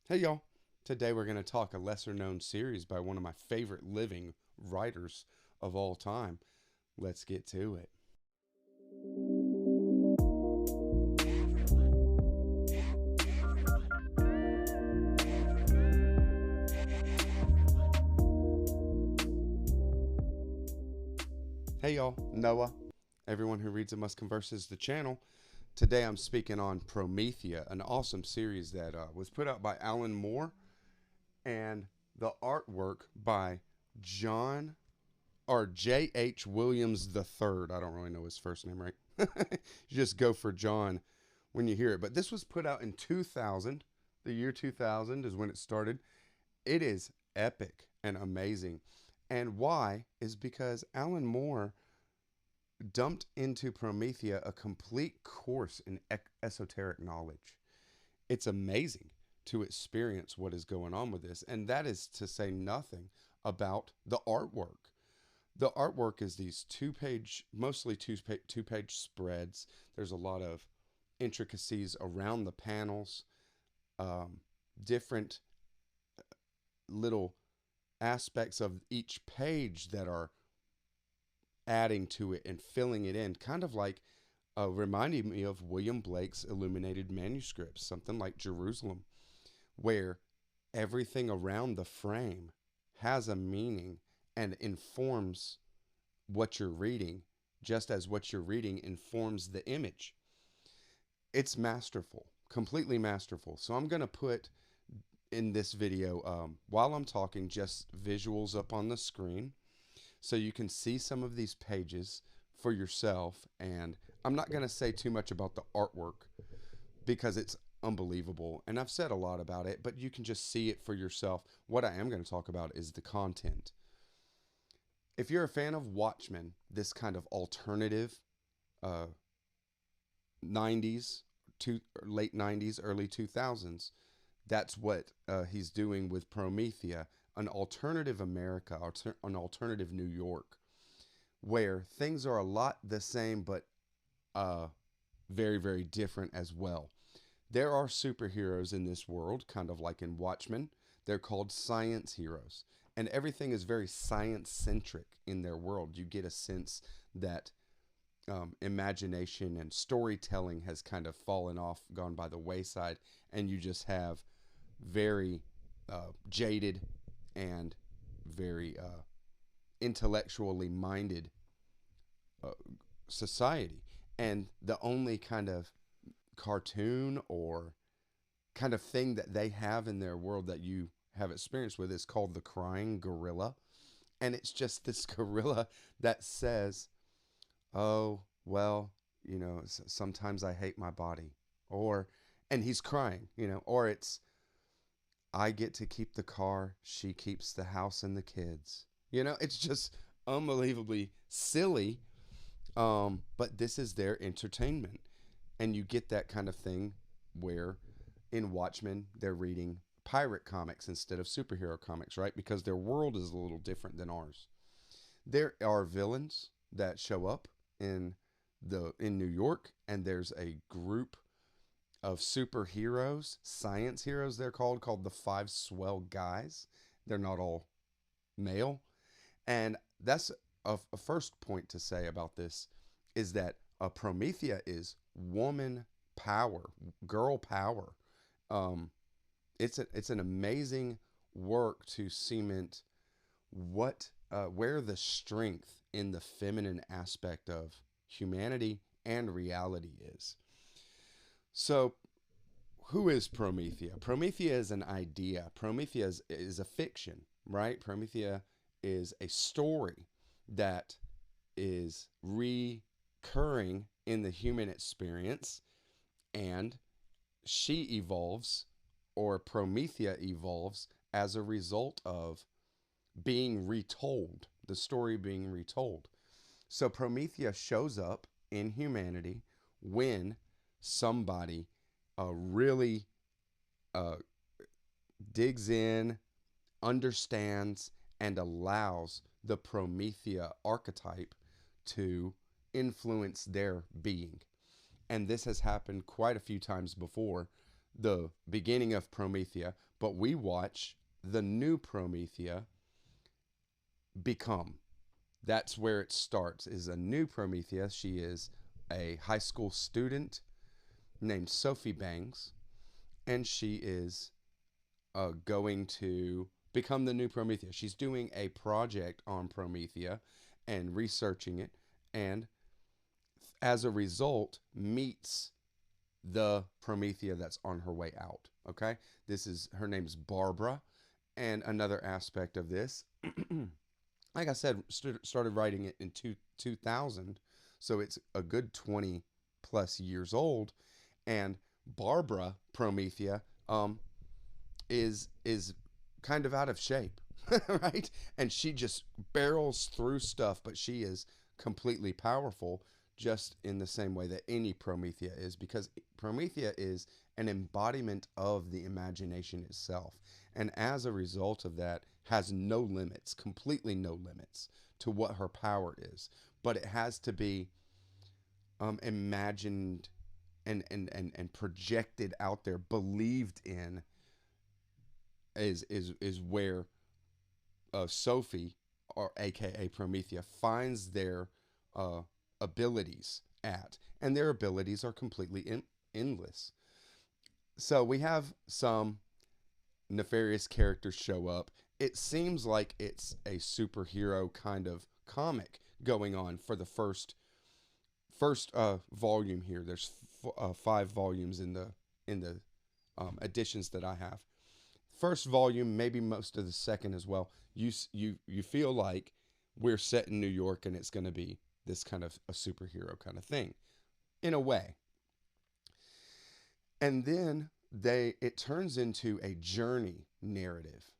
Hey y'all, today we're going to talk a lesser known series by one of my favorite living writers of all time. Let's get to it. Hey y'all, Noah, everyone who reads and must converses the channel. Today I'm speaking on Promethea, an awesome series that was put out by Alan Moore and the artwork by John or J.H. Williams the Third. I don't really know his first name, right? You just go for John when you hear it. But this was put out in 2000. The year 2000 is when it started. It is epic and amazing. And why is because Alan Moore dumped into Promethea a complete course in esoteric knowledge. It's amazing to experience what is going on with this. And that is to say nothing about the artwork. The artwork is these mostly two-page spreads. There's a lot of intricacies around the panels, um, different little aspects of each page that are adding to it and filling it in, kind of like reminding me of William Blake's illuminated manuscripts, something like Jerusalem, where everything around the frame has a meaning and informs what you're reading, just as what you're reading informs the image. It's masterful, completely masterful. So I'm going to put in this video, while I'm talking, just visuals up on the screen so you can see some of these pages for yourself. And I'm not going to say too much about the artwork because it's unbelievable. And I've said a lot about it, but you can just see it for yourself. What I am going to talk about is the content. If you're a fan of Watchmen, this kind of alternative uh, 90s, late 90s, early 2000s, that's what he's doing with Promethea, an alternative America, an alternative New York, where things are a lot the same, but uh, very, very different as well. There are superheroes in this world, kind of like in Watchmen. They're called science heroes. And everything is very science centric in their world. You get a sense that imagination and storytelling has kind of fallen off, gone by the wayside, and you just have very jaded and very intellectually minded uh, society. And the only kind of cartoon or kind of thing that they have in their world that you have experience with is called the crying gorilla. And it's just this gorilla that says, oh, well, sometimes I hate my body. Or, and he's crying, or it's, I get to keep the car, she keeps the house and the kids. It's just unbelievably silly. But this is their entertainment. And you get that kind of thing where in Watchmen, they're reading pirate comics instead of superhero comics, right? Because their world is a little different than ours. There are villains that show up in New York, and there's a group of superheroes, science heroes they're called the Five Swell Guys. They're not all male. And that's a first point to say about this is that Promethea is woman power, girl power. Um, it's an amazing work to cement where the strength in the feminine aspect of humanity and reality is. So, who is Promethea? Promethea is an idea. Promethea is a fiction, right? Promethea is a story that is recurring in the human experience, and she evolves, or Promethea evolves, as a result of being retold, the story being retold. So Promethea shows up in humanity when somebody really uh, digs in, understands, and allows the Promethea archetype to influence their being. And this has happened quite a few times before. the beginning of Promethea, but we watch the new Promethea become. That's where it starts, is a new Promethea. She is a high school student named Sophie Bangs, and she is going to become the new Promethea. She's doing a project on Promethea and researching it, and as a result, meets the Promethea that's on her way out. Okay, her name's Barbara, and another aspect of this, like I said, started writing it in 2000, so it's a good 20 plus years old, and Barbara Promethea is kind of out of shape, right? And she just barrels through stuff, but she is completely powerful, just in the same way that any Promethea is, because Promethea is an embodiment of the imagination itself. And as a result of that, has no limits, completely no limits to what her power is. But it has to be imagined and projected out there, believed in, is where Sophie, or aka Promethea, finds their abilities at, and their abilities are completely endless. So we have some nefarious characters show up. It seems like it's a superhero kind of comic going on for the first volume here. There's 5 volumes in the editions that I have. First volume, maybe most of the second as well. You feel like we're set in New York, and it's going to be this kind of a superhero kind of thing, in a way. And then it turns into a journey narrative,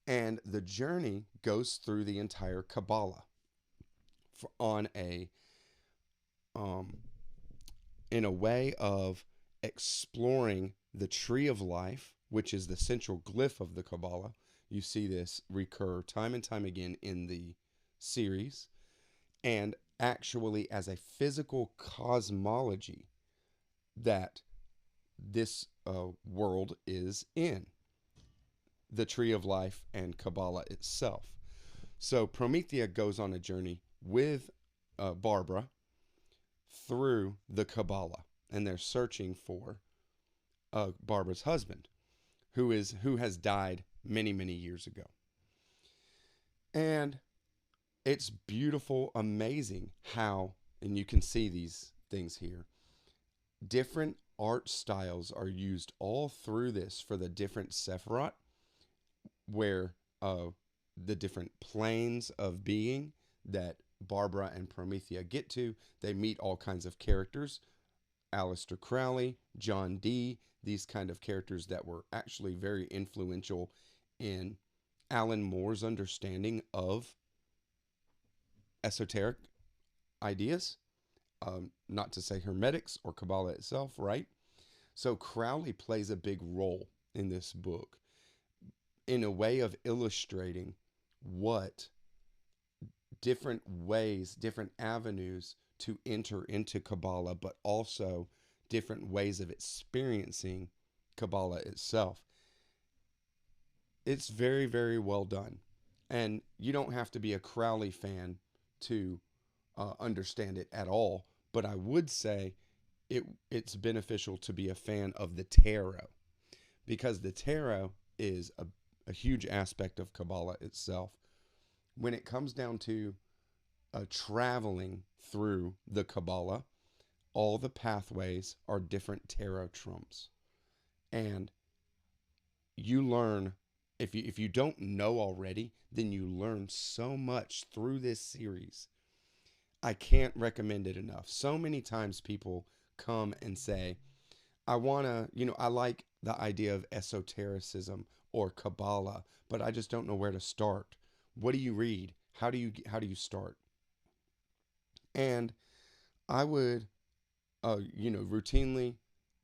and the journey goes through the entire Kabbalah on in a way of exploring the tree of life, which is the central glyph of the Kabbalah. You see this recur time and time again in the series, and actually as a physical cosmology that this world is in, the tree of life and Kabbalah itself. So Promethea goes on a journey with Barbara through the Kabbalah, and they're searching for Barbara's husband, who has died many years ago. And it's beautiful, amazing how, and you can see these things here, different art styles are used all through this for the different Sephirot, where the different planes of being that Barbara and Promethea get to. They meet all kinds of characters, Aleister Crowley, John Dee, these kind of characters that were actually very influential in Alan Moore's understanding of esoteric ideas, not to say Hermetics or Kabbalah itself, right? So Crowley plays a big role in this book in a way of illustrating what different ways, different avenues to enter into Kabbalah, but also different ways of experiencing Kabbalah itself. It's very, very well done. And you don't have to be a Crowley fan to understand it at all. But I would say it's beneficial to be a fan of the tarot, because the tarot is a huge aspect of Kabbalah itself. When it comes down to traveling through the Kabbalah, all the pathways are different tarot trumps. And you learn, if you don't know already, then you learn so much through this series. I can't recommend it enough. So many times people come and say, I like the idea of esotericism or Kabbalah, but I just don't know where to start. What do you read? How do you start? And I would, routinely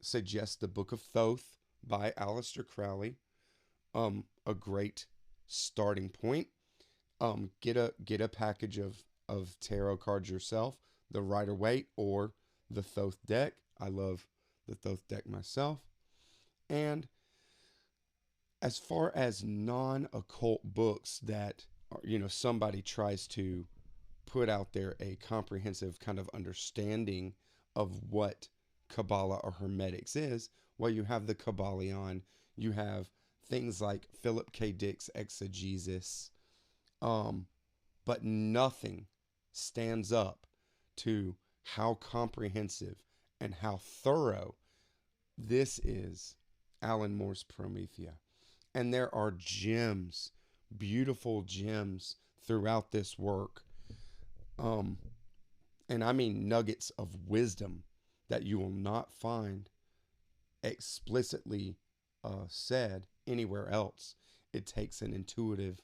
suggest the Book of Thoth by Aleister Crowley. A great starting point. Get a package of tarot cards yourself, the Rider-Waite or the Thoth deck. I love the Thoth deck myself. And as far as non-occult books that somebody tries to put out there a comprehensive kind of understanding of what Kabbalah or Hermetics is, well, you have the Kabbalion, you have things like Philip K. Dick's exegesis, but nothing stands up to how comprehensive and how thorough this is Alan Moore's Promethea. And there are gems, beautiful gems throughout this work. And I mean nuggets of wisdom that you will not find explicitly said anywhere else. It takes an intuitive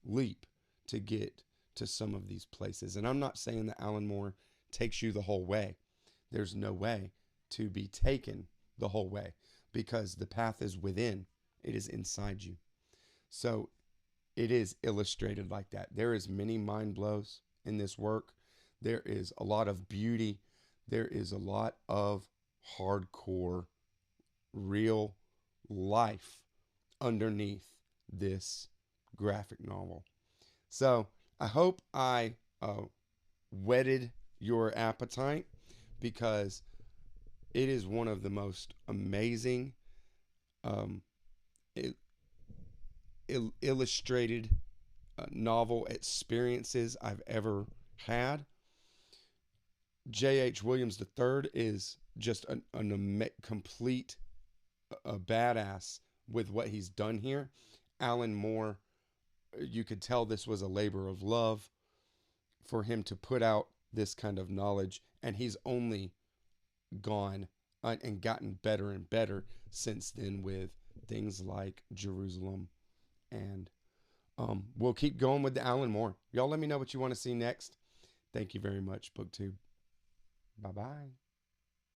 leap to get to some of these places. And I'm not saying that Alan Moore takes you the whole way. There's no way to be taken the whole way because the path is within. It is inside you. So it is illustrated like that. There is many mind blows in this work. There is a lot of beauty. There is a lot of hardcore, real life underneath this graphic novel. So I hope I whetted your appetite, because it is one of the most amazing illustrated novel experiences I've ever had. J.H. Williams III is just a complete badass with what he's done here. Alan Moore, you could tell this was a labor of love for him to put out this kind of knowledge, and he's only gone and gotten better and better since then with things like Jerusalem. And we'll keep going with the Alan Moore. Y'all let me know what you want to see next. Thank you very much, BookTube. Bye-bye.